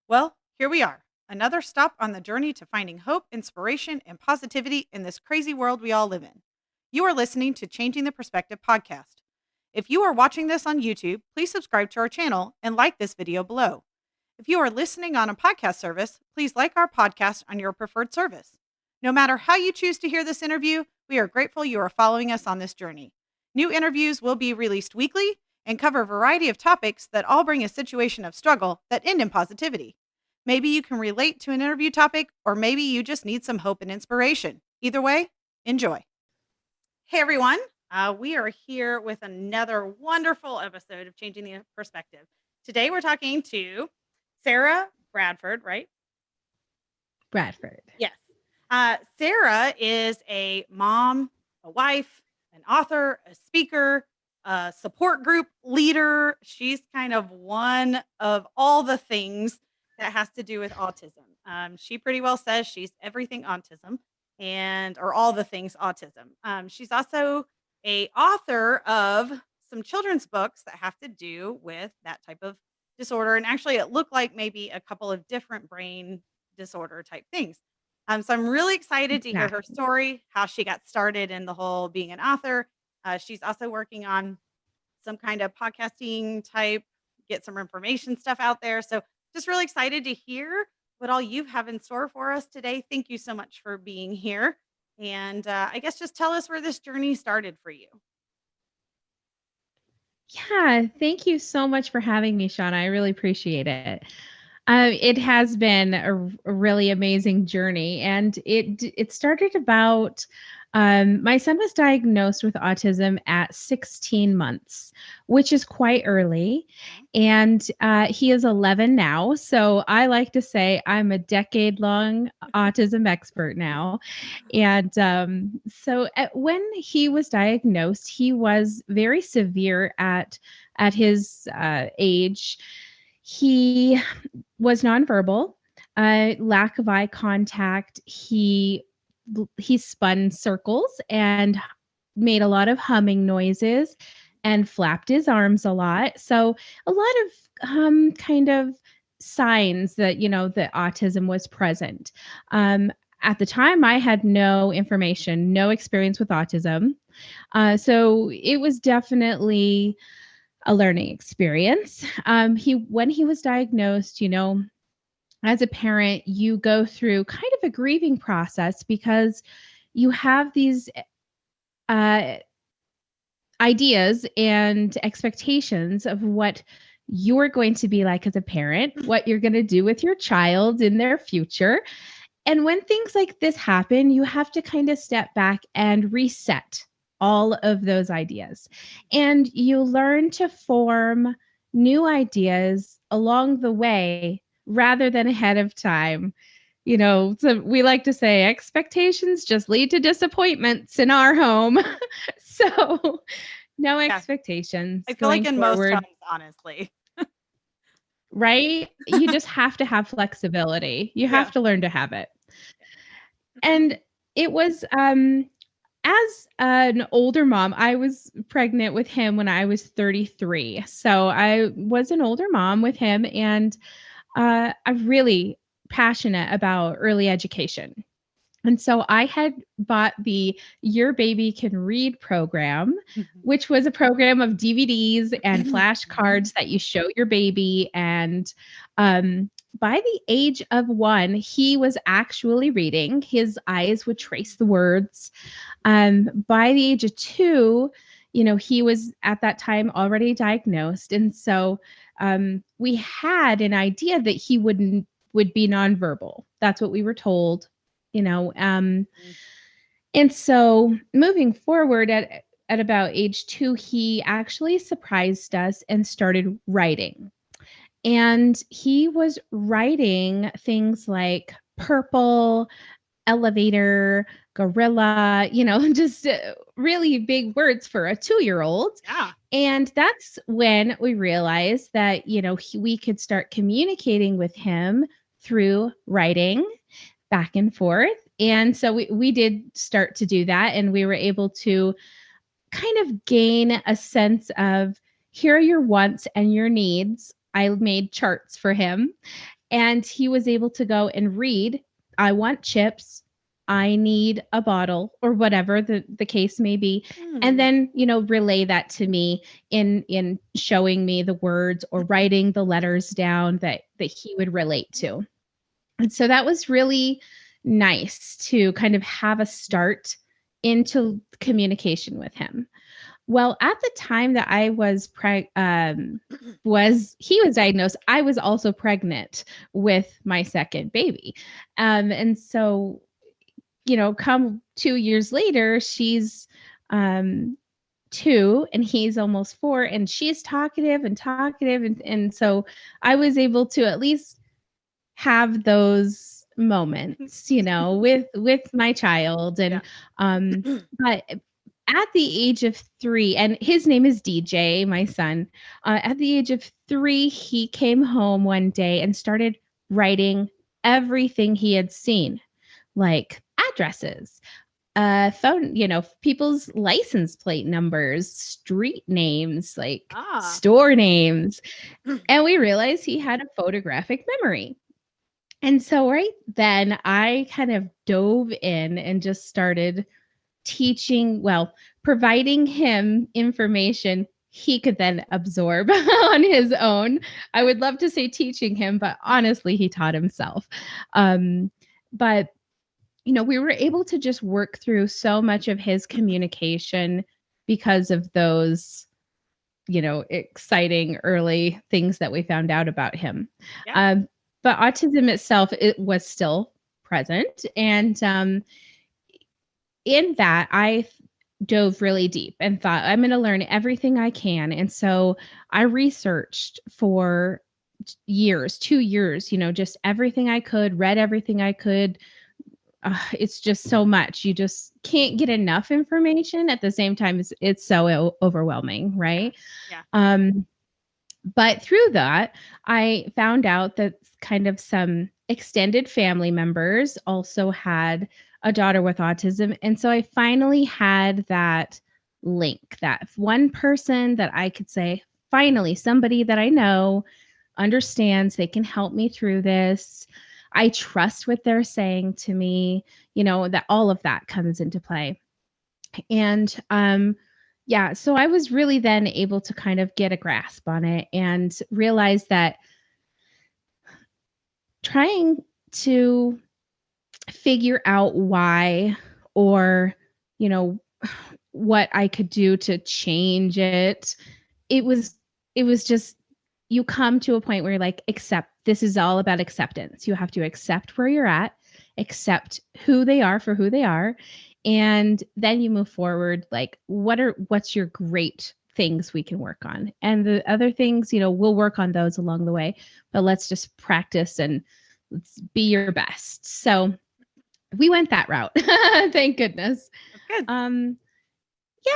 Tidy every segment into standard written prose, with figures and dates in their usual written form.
Well, here we are, another stop on the journey to finding hope, inspiration, and positivity in this crazy world we all live in. You are listening to Changing the Perspective podcast. If you are watching this on YouTube, please subscribe to our channel and like this video below. If you are listening on a podcast service, please like our podcast on your preferred service. No matter how you choose to hear this interview, we are grateful you are following us on this journey. New interviews will be released weekly and cover a variety of topics that all bring a situation of struggle that end in positivity. Maybe you can relate to an interview topic, or maybe you just need some hope and inspiration. Either way, enjoy. Hey, everyone. We are here with another wonderful episode of Changing the Perspective. Today, we're talking to Sara Bradford, right? Bradford. Yes. Sara is a mom, a wife, an author, a speaker, a support group leader. She's kind of one of all the things that has to do with autism. She pretty well says she's everything autism or all the things autism. She's also a author of some children's books that have to do with that type of disorder. And actually, it looked like maybe a couple of different brain disorder type things. So I'm really excited to hear her story, how she got started in the whole being an author. She's also working on some kind of podcasting type, get some information stuff out there. So just really excited to hear what all you have in store for us today. Thank you so much for being here. And I guess just tell us where this journey started for you. Yeah, thank you so much for having me, Shauna. I really appreciate it. It has been a really amazing journey, and it started about my son was diagnosed with autism at 16 months, which is quite early, and he is 11 now. So I like to say I'm a decade-long autism expert now. And when he was diagnosed, he was very severe at his age. He was nonverbal, lack of eye contact. He spun circles and made a lot of humming noises and flapped his arms a lot. So a lot of kind of signs that, that autism was present. At the time, I had no information, no experience with autism. So it was definitely a learning experience. When he was diagnosed, as a parent, you go through kind of a grieving process because you have these ideas and expectations of what you're going to be like as a parent, what you're going to do with your child in their future. And when things like this happen, you have to kind of step back and reset all of those ideas. And you learn to form new ideas along the way rather than ahead of time. So we like to say expectations just lead to disappointments in our home. So no expectations. I feel like in most homes, honestly. Right? You just have to have flexibility. You have to learn to have it. And it was as an older mom, I was pregnant with him when I was 33. So I was an older mom with him, and I'm really passionate about early education. And so I had bought the Your Baby Can Read program, which was a program of DVDs and flashcards that you show your baby. And by the age of 1, he was actually reading. His eyes would trace the words. By the age of 2, he was at that time already diagnosed. And so we had an idea that he would be nonverbal. That's what we were told. And so moving forward at about age 2, he actually surprised us and started writing. And he was writing things like purple, elevator, gorilla, just really big words for a 2-year-old. Yeah. And that's when we realized that, we could start communicating with him through writing back and forth. And so we did start to do that. And we were able to kind of gain a sense of, here are your wants and your needs. I made charts for him. And he was able to go and read, I want chips, I need a bottle, or whatever the case may be. And then, relay that to me in showing me the words or writing the letters down that he would relate to. And so that was really nice to kind of have a start into communication with him. Well, at the time that I was he was diagnosed, I was also pregnant with my second baby. And so, come 2 years later, she's 2 and he's almost 4, and she's talkative. And so I was able to at least have those moments, with my child. And but at the age of 3, and his name is DJ, my son, at the age of 3, he came home one day and started writing everything he had seen, like addresses, phone, people's license plate numbers, street names, like store names. And we realized he had a photographic memory. And so right then I kind of dove in and just started providing him information he could then absorb on his own. I would love to say teaching him, but honestly, he taught himself. But we were able to just work through so much of his communication because of those, exciting early things that we found out about him. Yeah. But autism itself, it was still present. And in that, I dove really deep and thought, I'm going to learn everything I can. And so I researched for 2 years, just everything I could, read everything I could. It's just so much. You just can't get enough information. At the same time, it's so overwhelming, right? Yeah. But through that, I found out that kind of some extended family members also had a daughter with autism. And so I finally had that link, that one person that I could say, finally, somebody that I know understands, they can help me through this. I trust what they're saying to me, that all of that comes into play. And so I was really then able to kind of get a grasp on it and realize that trying to figure out why or, what I could do to change it, it was just, you come to a point where you're like, this is all about acceptance. You have to accept where you're at, accept who they are for who they are. And then you move forward, like, what's your great things we can work on? And the other things, we'll work on those along the way, but let's just practice and let's be your best. So we went that route. Thank goodness. Good.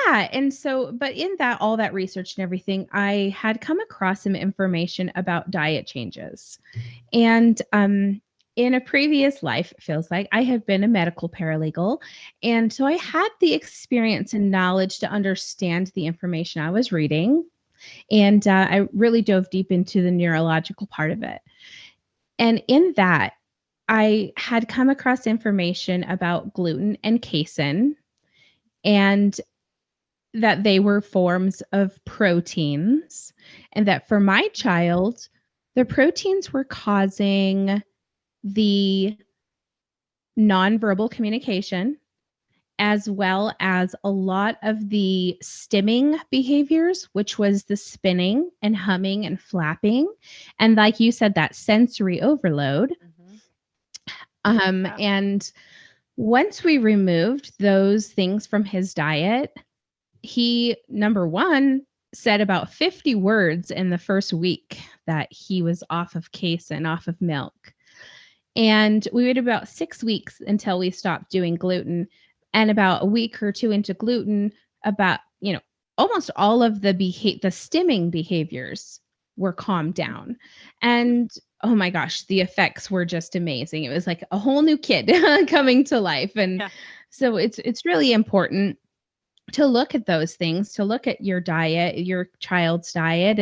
Yeah. And so, but in that, all that research and everything, I had come across some information about diet changes. And in a previous life, it feels like, I have been a medical paralegal. And so I had the experience and knowledge to understand the information I was reading. And I really dove deep into the neurological part of it. And in that, I had come across information about gluten and casein, and that they were forms of proteins, and that for my child, the proteins were causing the nonverbal communication, as well as a lot of the stimming behaviors, which was the spinning and humming and flapping. And like you said, that sensory overload. Mm-hmm. And once we removed those things from his diet, he, number one, said about 50 words in the first week that he was off of casein, off of milk. And we waited about 6 weeks until we stopped doing gluten. And about a week or 2 into gluten, about, almost all of the stimming behaviors were calmed down. And oh my gosh, the effects were just amazing. It was like a whole new kid coming to life. And so it's really important to look at those things, to look at your diet, your child's diet,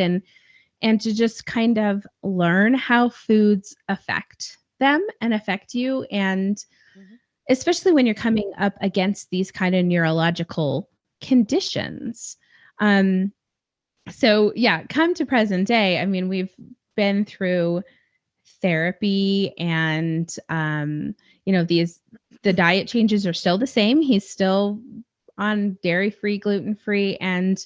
and to just kind of learn how foods affect them and affect you. And Mhm. especially when you're coming up against these kind of neurological conditions. Um, so, yeah, come to present day, I mean, we've been through therapy and, the diet changes are still the same. He's still on dairy free, gluten free, and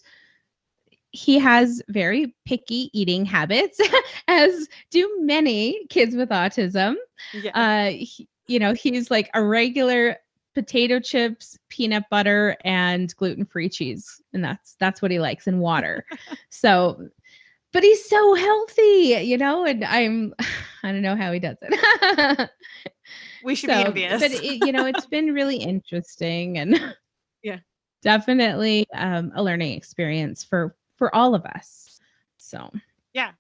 he has very picky eating habits, as do many kids with autism. Yes. He's like a regular potato chips, peanut butter, and gluten-free cheese, and that's what he likes, and water. So, but he's so healthy, and I don't know how he does it. We should be So, but envious. it's been really interesting and Yeah. definitely a learning experience for all of us. So, Yeah.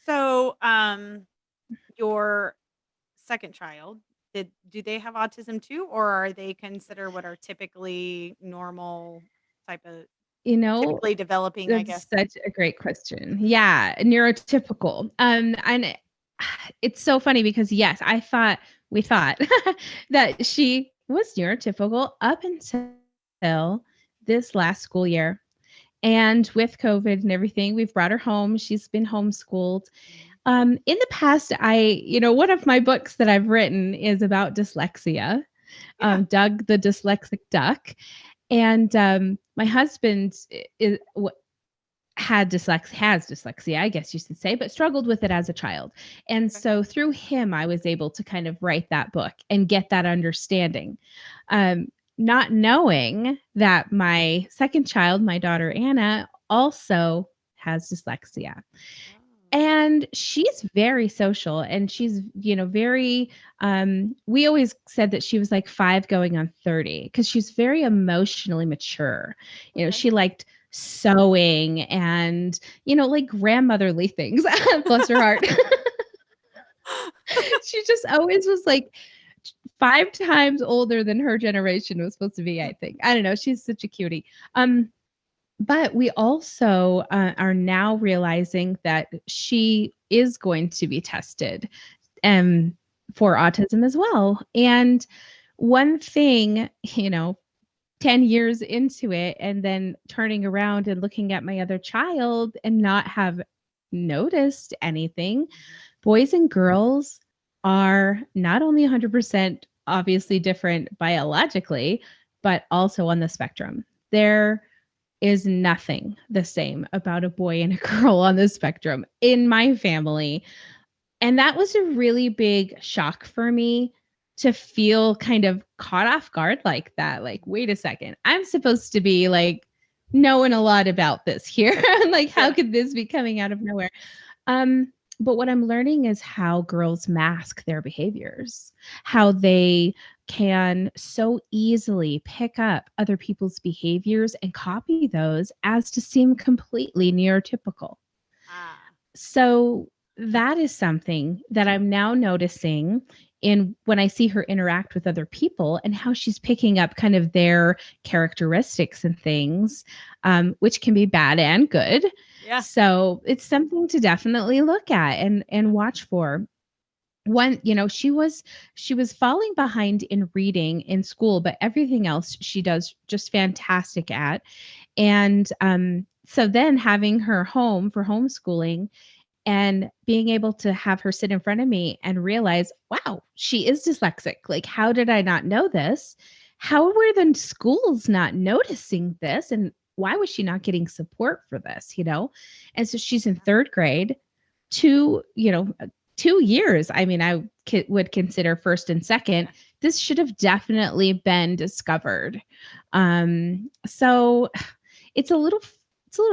So, your second child, do they have autism too, or are they consider what are typically normal type of you know, typically developing, I that's guess? such a great question. Yeah, neurotypical. And it's so funny because yes, we thought that she was neurotypical up until this last school year. And with COVID and everything, we've brought her home. She's been homeschooled. Mhm. In the past, one of my books that I've written is about dyslexia, Yeah. Doug the Dyslexic Duck. And my husband is, has dyslexia, I guess you should say, but struggled with it as a child. And Okay. so through him, I was able to kind of write that book and get that understanding. Um, Not knowing that my second child, my daughter Anna, also has dyslexia. Oh. And she's very social, and she's, very we always said that she was like 5 going on 30 because she's very emotionally mature. Okay. She liked sewing and, like grandmotherly things. Bless her heart. She just always was like 5 times older than her generation was supposed to be, I think. I don't know. She's such a cutie. But we also are now realizing that she is going to be tested um, for autism as well. And one thing, 10 years into it, and then turning around and looking at my other child and not have noticed anything, Mhm. boys and girls are not only 100% obviously different biologically, but also on the spectrum. There is nothing the same about a boy and a girl on the spectrum in my family. And that was a really big shock for me to feel kind of caught off guard like that. Like, wait a second, I'm supposed to be like knowing a lot about this here. Like, how Yeah. could this be coming out of nowhere? Um, but what I'm learning is how girls mask their behaviors, how they can so easily pick up other people's behaviors and copy those as to seem completely neurotypical. Ah. So that is something that I'm now noticing in when I see her interact with other people and how she's picking up kind of their characteristics and things, which can be bad and good. Yeah. So it's something to definitely look at and watch for. One, she was falling behind in reading in school, but everything else she does just fantastic at. And so then having her home for homeschooling and being able to have her sit in front of me and realize, wow, she is dyslexic. Like, how did I not know this? How were the schools not noticing this? And why was she not getting support for this? And so she's in third grade, two, 2 years. I mean, I would consider first and second. Yeah. This should have definitely been discovered. So it's a little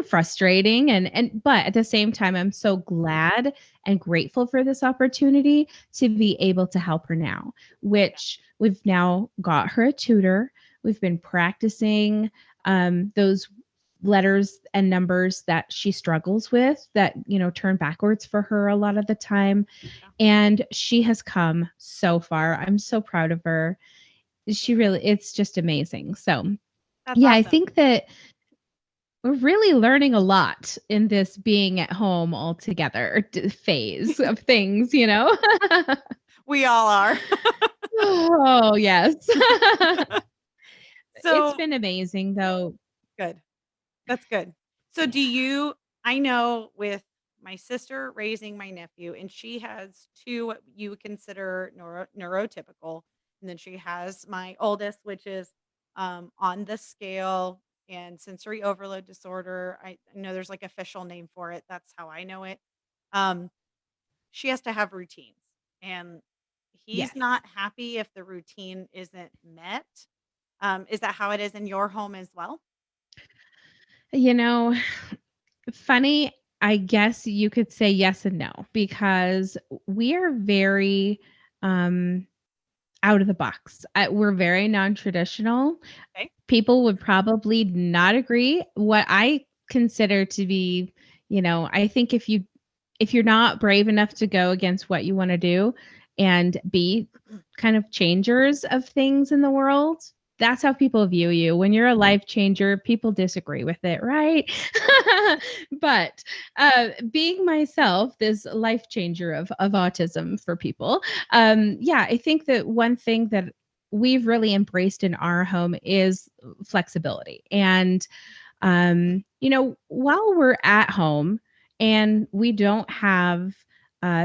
frustrating, and but at the same time I'm so glad and grateful for this opportunity to be able to help her now, Yeah. which we've now got her a tutor. We've been practicing those letters and numbers that she struggles with that turn backwards for her a lot of the time, Yeah. and she has come so far. I'm so proud of her. She Yeah. really, it's just amazing. So That's yeah, I awesome. think that we're really learning a lot in this being at home all together phase of things, you know? We all are. Oh, yes. It's So been amazing though. good. That's good. So Yeah. do you I know with my sister raising my nephew, and she has 2 what you would consider neurotypical, and then she has my oldest, which is, on the scale and sensory overload disorder. I know there's, like, official name for it. That's how I know it. Um, she has to have routines, and he's Yes. not happy if the routine isn't met. Is that how it is in your home as well? You know, funny, I guess you could say yes and no because we are very um out of the box. We're very non-traditional. Okay. People would probably not agree. What I consider to be, I think if you're not brave enough to go against what you want to do and be kind of changers of things in the world, that's how people view you. When you're a life changer, people disagree with it, right? But being myself, this life changer of autism for people, yeah, I think that one thing that we've really embraced in our home is flexibility. And while we're at home and we don't have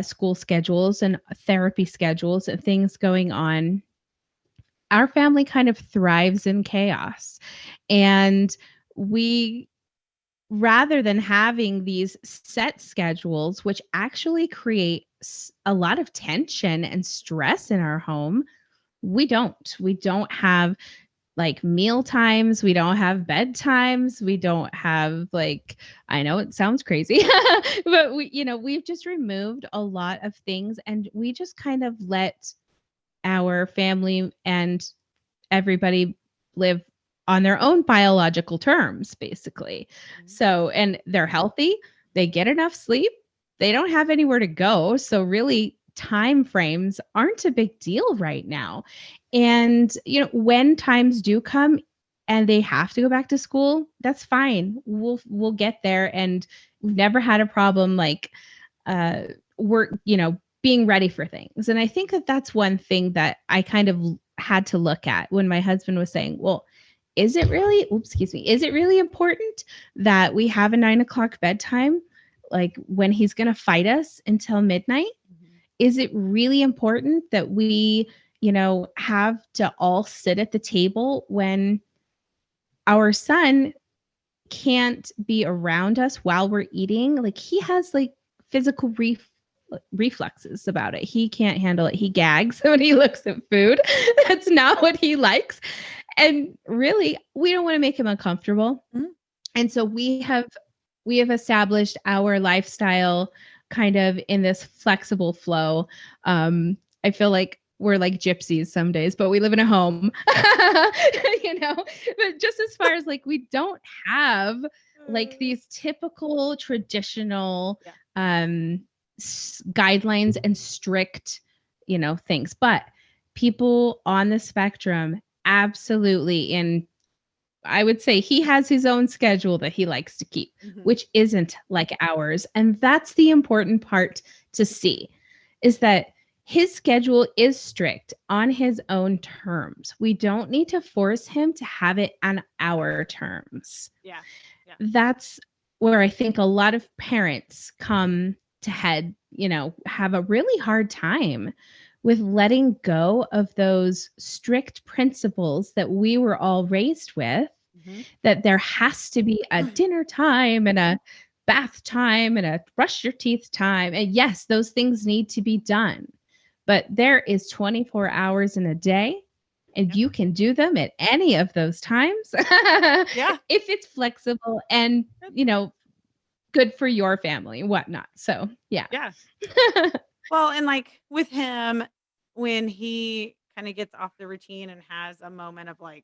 school schedules and therapy schedules and things going on, our family kind of thrives in chaos. And we, rather than having these set schedules, which actually create a lot of tension and stress in our home, we don't have like meal times, we don't have bedtimes, we don't have like, I know it sounds crazy, but we've just removed a lot of things and we just kind of let our family and everybody live on their own biological terms, basically. Mhm. So, and they're healthy, they get enough sleep, they don't have anywhere to go. So, really, time frames aren't a big deal right now. And, when times do come and they have to go back to school, that's fine. We'll get there. And we've never had a problem like uh we're being ready for things. And I think that that's one thing that I kind of had to look at when my husband was saying, well, is it really important that we have a 9 o'clock bedtime, like when he's going to fight us until midnight? Mhm. Is it really important that we have to all sit at the table when our son can't be around us while we're eating? Like, he has like physical reflexes about it. He can't handle it. He gags when he looks at food. That's not what he likes. And really, we don't want to make him uncomfortable. Mhm. And so we have established our lifestyle kind of in this flexible flow. I feel like we're like gypsies some days, but we live in a home. But just as far as like, we don't have like Uh, these typical traditional yeah. um guidelines and strict things, but people on the spectrum absolutely, and I would say he has his own schedule that he likes to keep, Mhm. which isn't like ours. And that's the important part to see, is that his schedule is strict on his own terms. We don't need to force him to have it on our terms. Yeah. Yeah. That's where I think a lot of parents come to head, have a really hard time with letting go of those strict principles that we were all raised with, Mhm. that there has to be a dinner time and a bath time and a brush your teeth time. And yes, those things need to be done. But there is 24 hours in a day, and Yep. you can do them at any of those times Yeah. if it's flexible and, Good. good for your family and whatnot. So, yeah. Yeah. Well, and, like, with him, when he kinda gets off the routine and has a moment of, like,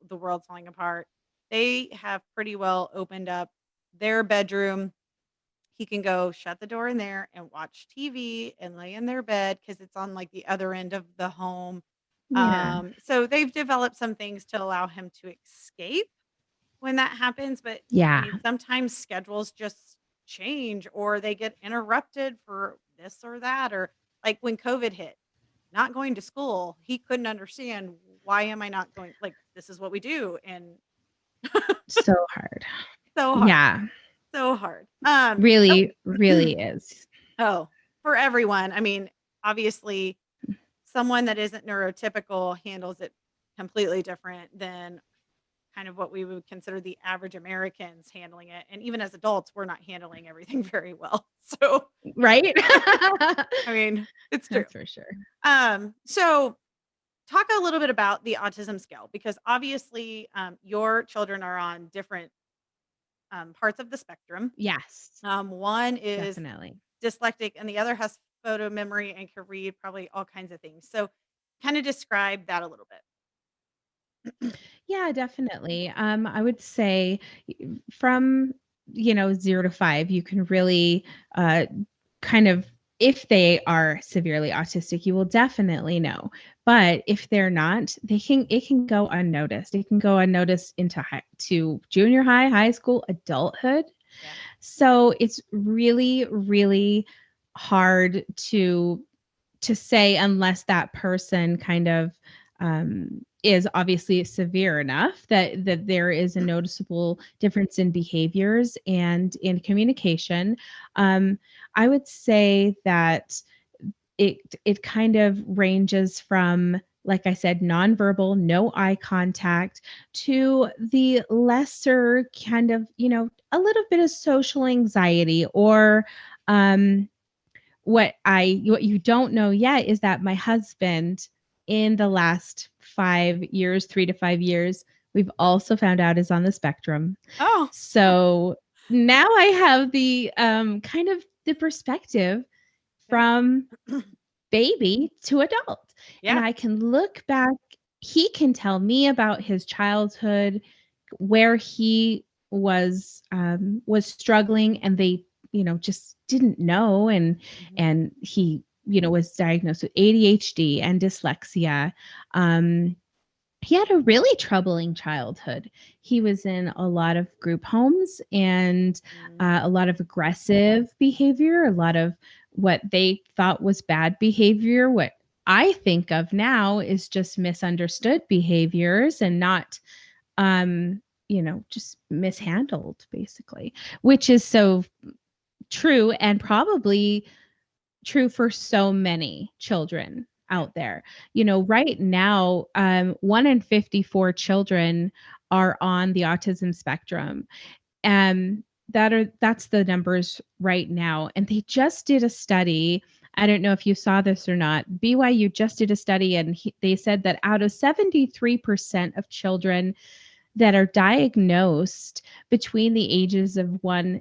the world falling apart, they have pretty well opened up their bedroom. He can go shut the door in there and watch TV and lay in their bed because it's on, like, the other end of the home. Yeah. So they've developed some things to allow him to escape. when that happens, but I Yeah. mean, sometimes schedules just change or they get interrupted for this or that, or like when COVID hit, not going to school, he couldn't understand, why am I not going, like, this is what we do, and So hard. so hard, Yeah. so hard. Oh, Really, really is. oh, for everyone. I mean, obviously, someone that isn't neurotypical handles it completely different than kind of what we would consider the average Americans handling it, and even as adults, we're not handling everything very well. So, Right? I mean, it's true. That's for sure. So talk a little bit about the autism scale because obviously, your children are on different, parts of the spectrum. Yes, One is definitely. dyslexic and the other has photo memory and can read probably all kinds of things. So kinda describe that a little bit. Yeah, definitely. I would say from, 0 to 5, you can really uh, kind of, if they are severely autistic, you will definitely know. But if they're not, it can go unnoticed. It can go unnoticed into to junior high, high school, adulthood. Yeah. So it's really, really hard to say unless that person kind of is obviously severe enough that there is a noticeable difference in behaviors and in communication. Um, I would say that it kind of ranges from, like I said, nonverbal, no eye contact, to the lesser kind of, a little bit of social anxiety or um, what you don't know yet is that my husband in the last 5 years, 3 to 5 years, we've also found out is on the spectrum. Oh. So now I have the kind of the perspective Yeah. from baby to adult. And Yeah. I can look back. He can tell me about his childhood, where he was struggling, and they, just didn't know, Mhm. and he, was diagnosed with ADHD and dyslexia. He had a really troubling childhood. He was in a lot of group homes and Mm. a lot of aggressive behavior, a lot of what they thought was bad behavior. What I think of now is just misunderstood behaviors and not, just mishandled, basically, which is so true and probably true for so many children Yeah. out there. Right now, 1 in 54 children are on the autism spectrum. And that's the numbers right now. And they just did a study. I don't know if you saw this or not. BYU just did a study, and they said that out of 73% of children that are diagnosed between the ages of 0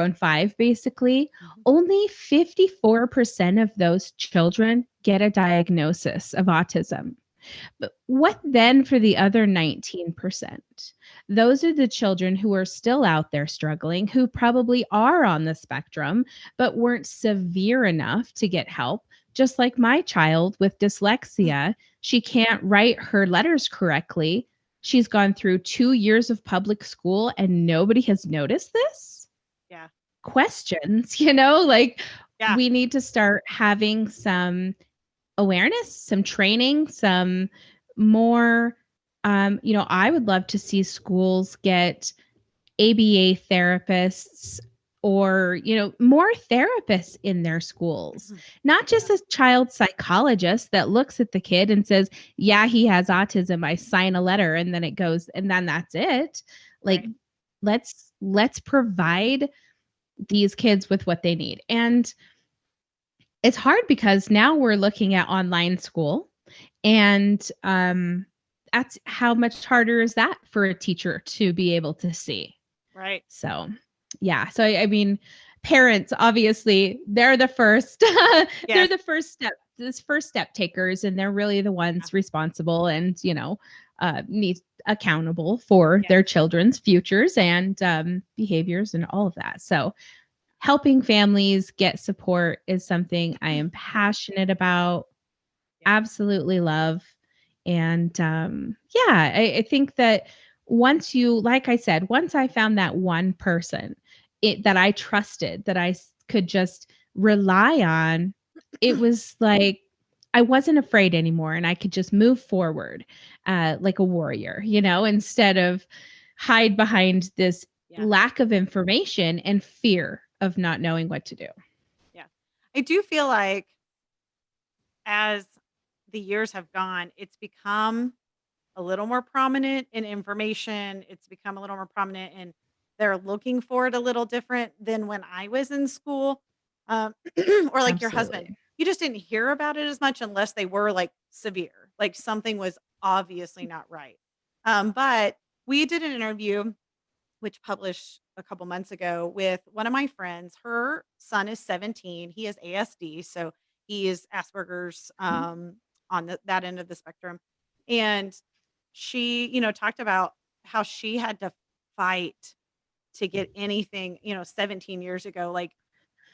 and 5, basically, Mhm. only 54% of those children get a diagnosis of autism. But what then for the other 19%? Those are the children who are still out there struggling, who probably are on the spectrum, but weren't severe enough to get help. Just like my child with dyslexia, she can't write her letters correctly. She's gone through 2 years of public school and nobody has noticed this. Yeah. Questions, like Yeah. we need to start having some awareness, some training, some more. I would love to see schools get ABA therapists or, more therapists in their schools, Mhm. not Yeah. just a child psychologist that looks at the kid and says, yeah, he has autism. I sign a letter and then it goes, and then that's it. Like, Right. let's provide these kids with what they need. And it's hard because now we're looking at online school, and that's how much harder is that for a teacher to be able to see. Right. So yeah, so I mean, parents obviously they're the first they're Yes. the first step takers, and they're really the Yeah. ones responsible and need accountable for Yes. their children's futures and behaviors and all of that. So helping families get support is something I am passionate about, Yeah. absolutely love. And yeah, I think that once you, like I said, once I found that one person that I trusted, that I could just rely on, it was like I wasn't afraid anymore, and I could just move forward like a warrior, instead of hide behind this Yeah. lack of information and fear of not knowing what to do. Yeah. I do feel like as the years have gone, it's become a little more prominent in information. It's become a little more prominent and they're looking for it a little different than when I was in school. Or like your husband, Absolutely. you just didn't hear about it as much unless they were like severe, like something was obviously not right. But we did an interview which published a couple months ago with one of my friends. Her son is 17. He has ASD, so he is Asperger's on that end of the spectrum. And she, talked about how she had to fight to get anything, 17 years ago. Like,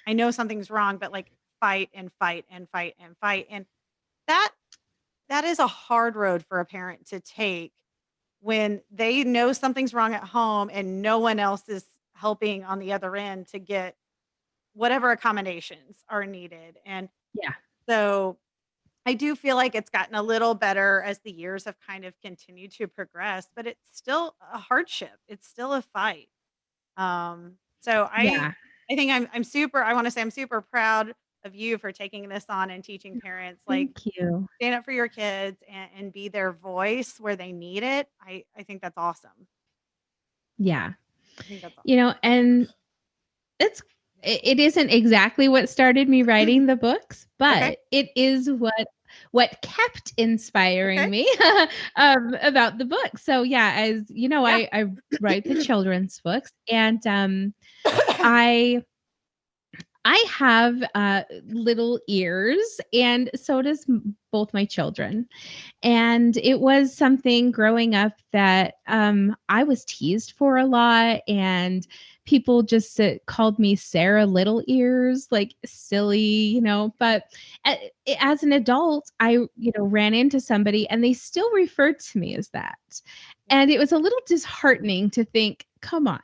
I know something's wrong, but like fight and fight and fight and fight. And that that is a hard road for a parent to take when they know something's wrong at home and no one else is helping on the other end to get whatever accommodations are needed. And Yeah. so I do feel like it's gotten a little better as the years have kind of continued to progress, but it's still a hardship. It's still a fight. So I Yeah. I think I'm super I want to say I'm super proud of you for taking this on and teaching parents like Thank you. stand up for your kids and be their voice where they need it. I think that's awesome. Yeah. I think that's awesome. And it's it isn't exactly what started me writing the books, Okay. but it is what kept inspiring Okay. me about the book. So yeah, as you know, Yeah. I write the children's books, and I I have little ears, and so does both my children. And it was something growing up that I was teased for a lot, and people just called me Sarah Little Ears, like silly, But as an adult, I, ran into somebody and they still referred to me as that. Yeah. And it was a little disheartening to think, come on,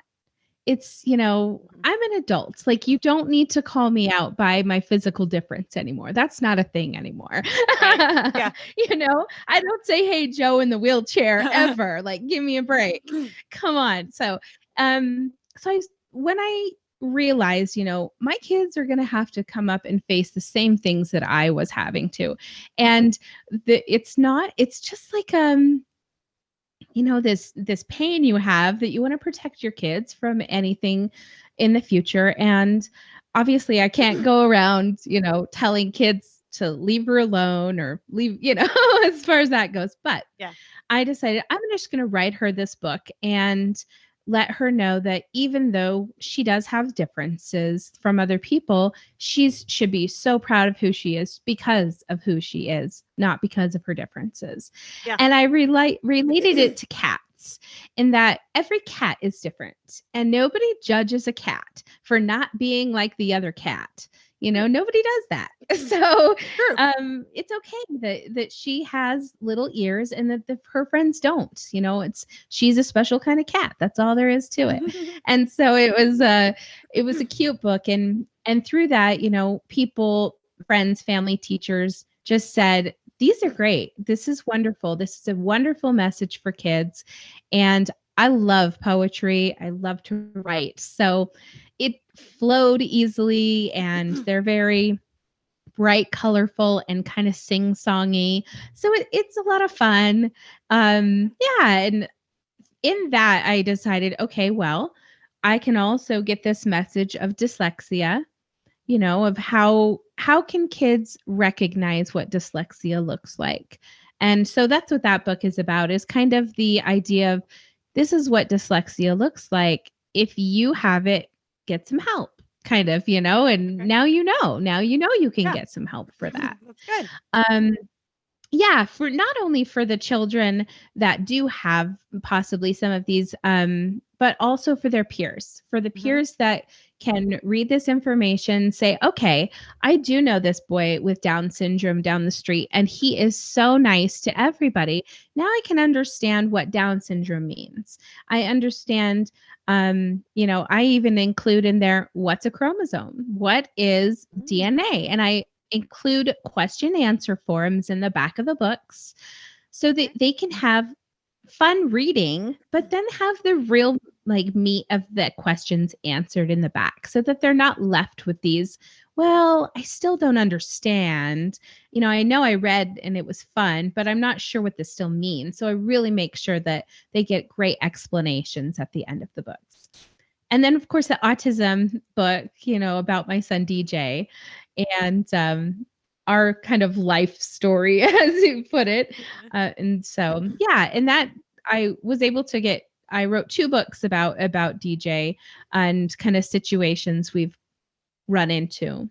it's, Mhm. I'm an adult. Like, you don't need to call me out by my physical difference anymore. That's not a thing anymore. Right. Yeah. I don't say, hey, Joe in the wheelchair ever. Like, give me a break. Come on. When I realized, my kids are going to have to come up and face the same things that I was having to. And it's just like, this pain you have that you want to protect your kids from anything in the future. And obviously I can't go around telling kids to leave her alone or leave as far as that goes. But Yeah. I decided I'm just going to write her this book and let her know that even though she does have differences from other people, she should be so proud of who she is because of who she is, not because of her differences. Yeah. And I related it to cats in that every cat is different and nobody judges a cat for not being like the other cat. Nobody does that. So True. it's okay that she has little ears and that her friends don't. She's a special kind of cat. That's all there is to it. And so it was a cute book, and through that, people, friends, family, teachers just said, these are great. This is wonderful. This is a wonderful message for kids. And I love poetry. I love to write. So it flowed easily, and they're very bright, colorful, and kind of sing-songy. So it's a lot of fun. Yeah, and in that, I decided, okay, well, I can also get this message of dyslexia, of how can kids recognize what dyslexia looks like. And so that's what that book is about, is kind of the idea of this is what dyslexia looks like. If you have it, get some help, kind of, and Okay. now you can Yeah. get some help for that. That's good. Um, yeah, for not only for the children that do have possibly some of these but also for their peers, for the peers that can read this information, say, okay, I do know this boy with Down syndrome down the street, and he is so nice to everybody. Now I can understand what Down syndrome means. I understand, I even include in there, what's a chromosome? What is DNA? And I include question answer forms in the back of the books so that they can have fun reading, but then have the real meat of the questions answered in the back so that they're not left with these, well, I still don't understand. I know I read and it was fun, but I'm not sure what this still means. So I really make sure that they get great explanations at the end of the books. And then, of course, the autism book, about my son DJ and our kind of life story, as you put it. And so, and that I was able to I wrote 2 books about DJ and kind of situations we've run into.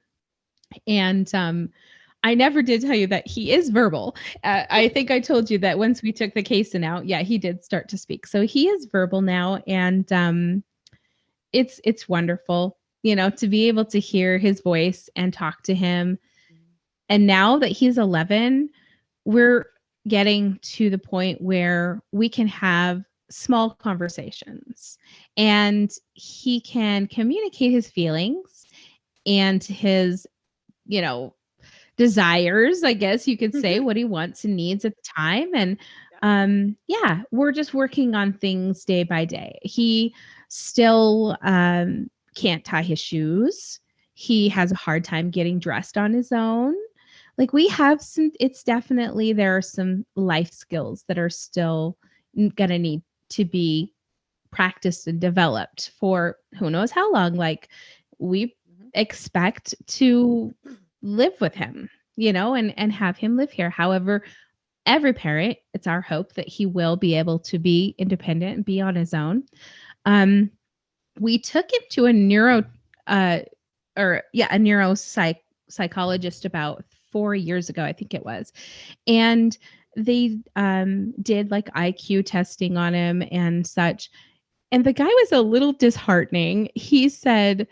And I never did tell you that he is verbal. I think I told you that once we took the casein out, he did start to speak. So he is verbal now, and it's wonderful, to be able to hear his voice and talk to him. And now that he's 11, we're getting to the point where we can have small conversations and he can communicate his feelings and his, desires, I guess you could say, what he wants and needs at the time. And we're just working on things day by day. He still can't tie his shoes. He has a hard time getting dressed on his own. We have there are some life skills that are still going to need to be practiced and developed for who knows how long. We expect to live with him, and have him live here. However, every parent, it's our hope that he will be able to be independent and be on his own. We took him to a neuropsychologist about 4 years ago, I think it was. And they did IQ testing on him and such. And the guy was a little disheartening. He said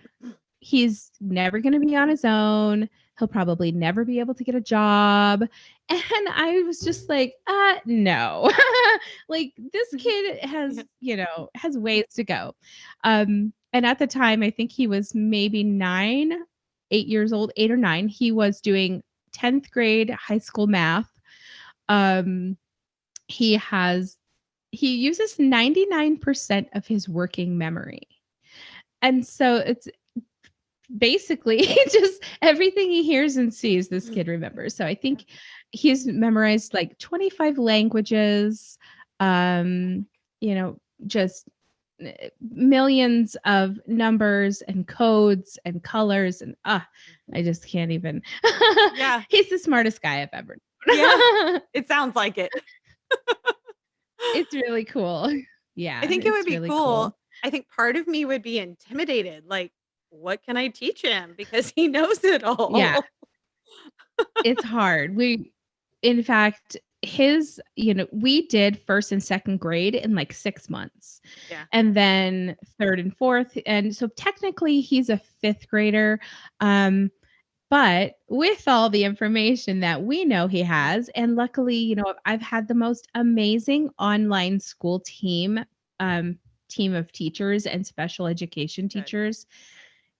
he's never going to be on his own. He'll probably never be able to get a job. And I was just no. This kid has, has ways to go. And at the time, I think he was maybe 8 years old, 8 or 9. He was doing 10th grade high school math. He uses 99% of his working memory. And so it's basically just everything he hears and sees, this kid remembers. So I think he's memorized 25 languages, just millions of numbers and codes and colors, and I just can't even. He's the smartest guy I've ever known. It sounds like it. It's really cool. Yeah, I think it would be really cool. I think part of me would be intimidated. What can I teach him? Because he knows it all. Yeah. It's hard. In fact, we did 1st and 2nd grade in 6 months. Yeah. And then 3rd and 4th. And so technically he's a 5th grader. But with all the information that we know he has, and luckily, I've had the most amazing online school team of teachers and special education teachers.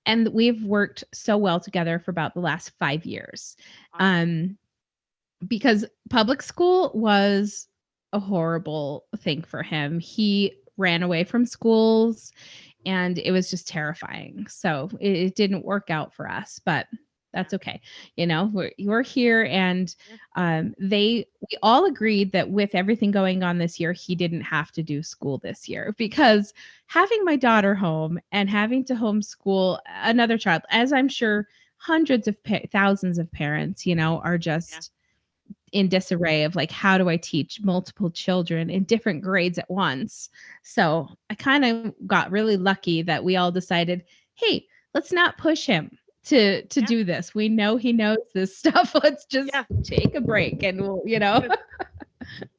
And we've worked so well together for about the last 5 years. Because public school was a horrible thing for him. He ran away from schools and it was just terrifying. So it didn't work out for us, but that's okay. We're here, and we all agreed that with everything going on this year, he didn't have to do school this year, because having my daughter home and having to homeschool another child, as I'm sure hundreds of thousands of parents, are just in disarray of how do I teach multiple children in different grades at once? So I kind of got really lucky that we all decided, hey, let's not push him to do this. We know he knows this stuff. Let's just take a break and we'll,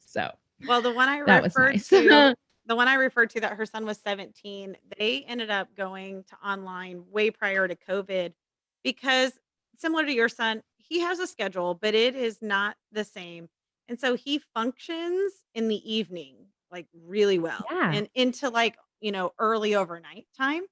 So well, the one I referred to, the one I referred to that her son was 17, they ended up going to online way prior to COVID because similar to your son, he has a schedule, but it is not the same. And so he functions in the evening like really well Yeah. and into like, early overnight time.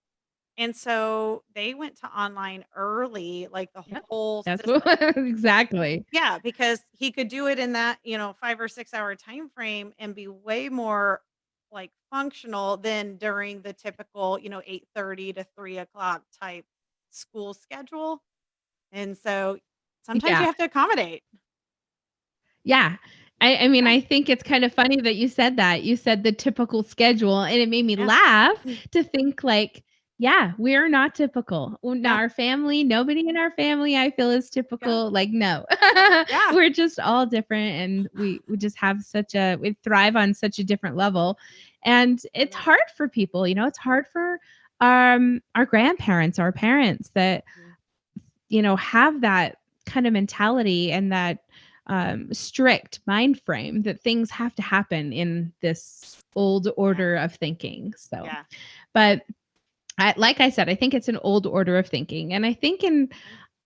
And so they went to online early, like the Yep. whole That's what system. exactly. Yeah, because he could do it in that, 5 or 6 hour time frame and be way more, like, functional than during the typical, 8:30 to 3 o'clock type school schedule, and so sometimes you Yeah. have to accommodate. Yeah. I mean, Yeah, I think it's kind of funny that you said that. You said the typical schedule, and it made me yeah, laugh mm, to think like, yeah, we're not typical. Well, yeah, our family, nobody in our family I feel is yeah, typical. Like, no. yeah, We're just all different and we just have we thrive on such a different level. And I it's love it. hard for people, it's hard for our grandparents, our parents that Mm, have that kind of mentality and that strict mind frame that things have to happen in this old yeah, order of thinking. So, yeah, but like I said, I think it's an old order of thinking. And I think yeah,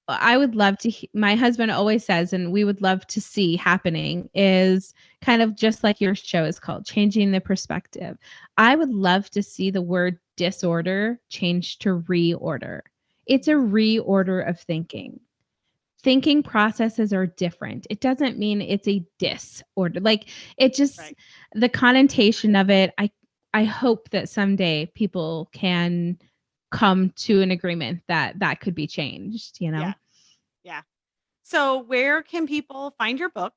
I would love to, my husband always says, and we would love to see happening is kind of just like your show is called, changing the perspective. I would love to see the word disorder changed to reorder. It's a mhm, reorder of thinking. Thinking processes are different. It doesn't mean it's a disorder. Like it just right, the connotation of it, I hope that someday people can come to an agreement that that could be changed. yeah, yeah. So where can people find your book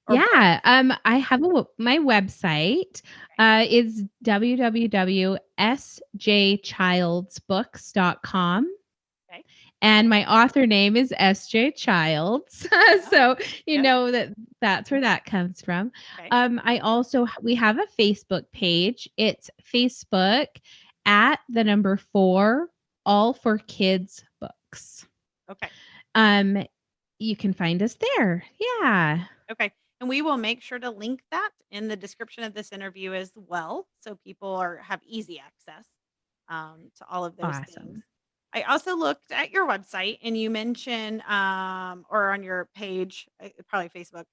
or book? Yeah, I have my website Okay, is www.sjchildsbooks.com. okay, And my author name is S.J. Childs. oh, So you yep, know that that's where that comes from. okay, We have a Facebook page. It's Facebook at the number 4 all for kids books. okay. Um, you can find us there. Yeah. Okay. And we will make sure to link that in the description of this interview as well, so people have easy access to all of those things. Awesome. I also looked at your website, and you mentioned, or on your page, probably Facebook,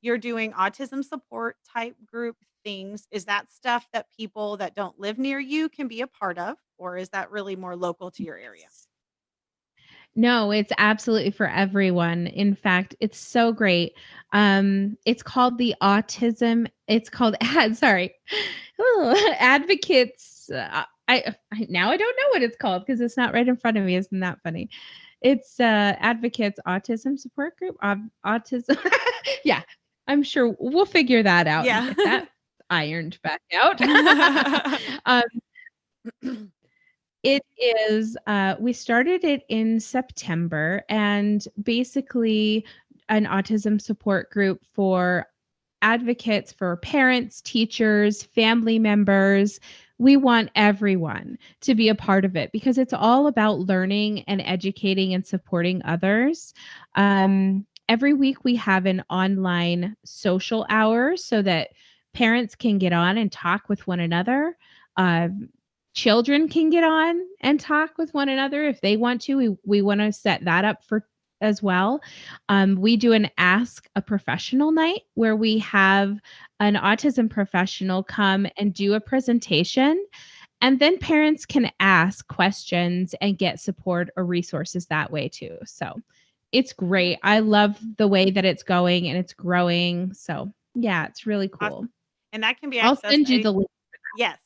you're doing autism support type group things. Is that stuff that people that don't live near you can be a part of, or is that really more local to your area? No, it's absolutely for everyone. In fact, it's so great. It's called the autism. It's called sorry, advocates. Now I don't know what it's called because it's not right in front of me. Isn't that funny? It's advocates autism support group. Autism. Yeah, I'm sure we'll figure that out and Yeah. get that ironed back out. um, it is, we started it in September and basically an autism support group for advocates, for parents, teachers, family members. We want everyone to be a part of it because it's all about learning and educating and supporting others. Every week we have an online social hour so that parents can get on and talk with one another. Children can get on and talk with one another if they want to. We want to set that up for as well. We do an Ask a Professional night where we have an autism professional come and do a presentation, and then parents can ask questions and get support or resources that way too. So it's great. I love the way that it's going and it's growing. So yeah, it's really cool. Awesome. And that can be I'll accessed. send you the link. Yes.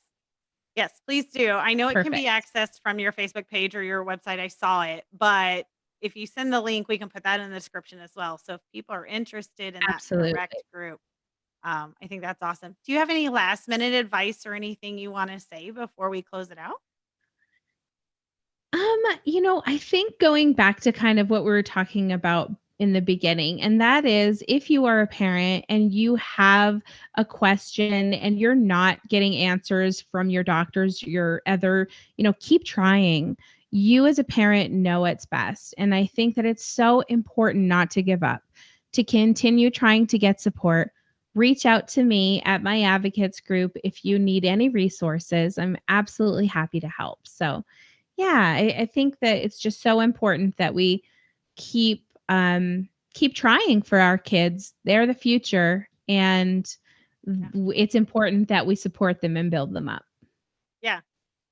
Yes, please do. I know it can be Perfect. accessed from your Facebook page or your website. I saw it, but if you send the link, we can put that in the description as well. So if people are interested in that Absolutely. direct group, I think that's awesome. Do you have any last minute advice or anything you want to say before we close it out? I think going back to kind of what we were talking about in the beginning, and that is if you are a parent and you have a question and you're not getting answers from your doctors, your other, keep trying. You as a parent know what's best. And I think that it's so important not to give up, to continue trying to get support. reach out to me at my advocates group if you need any resources. I'm absolutely happy to help. So, yeah, I think that it's just so important that we keep keep trying for our kids. They're the future, and Yeah. it's important that we support them and build them up. Yeah.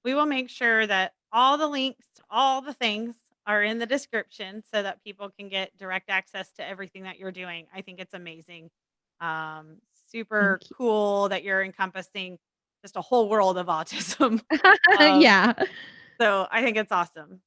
We will make sure that all the links to all the things are in the description so that people can get direct access to everything that you're doing. I think it's amazing. Um, Super Thank you. cool that you're encompassing just a whole world of autism. Um, Yeah. so I think it's awesome.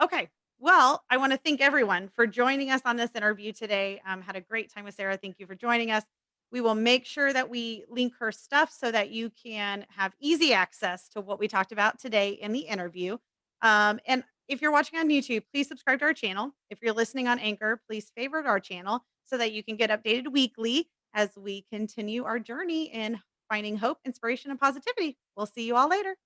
Okay. Well, I want to thank everyone for joining us on this interview today. Had a great time with Sarah. Thank you for joining us. We will make sure that we link her stuff so that you can have easy access to what we talked about today in the interview. And if you're watching on YouTube, please subscribe to our channel. If you're listening on Anchor, please favorite our channel so that you can get updated weekly as we continue our journey in finding hope, inspiration, and positivity. We'll see you all later.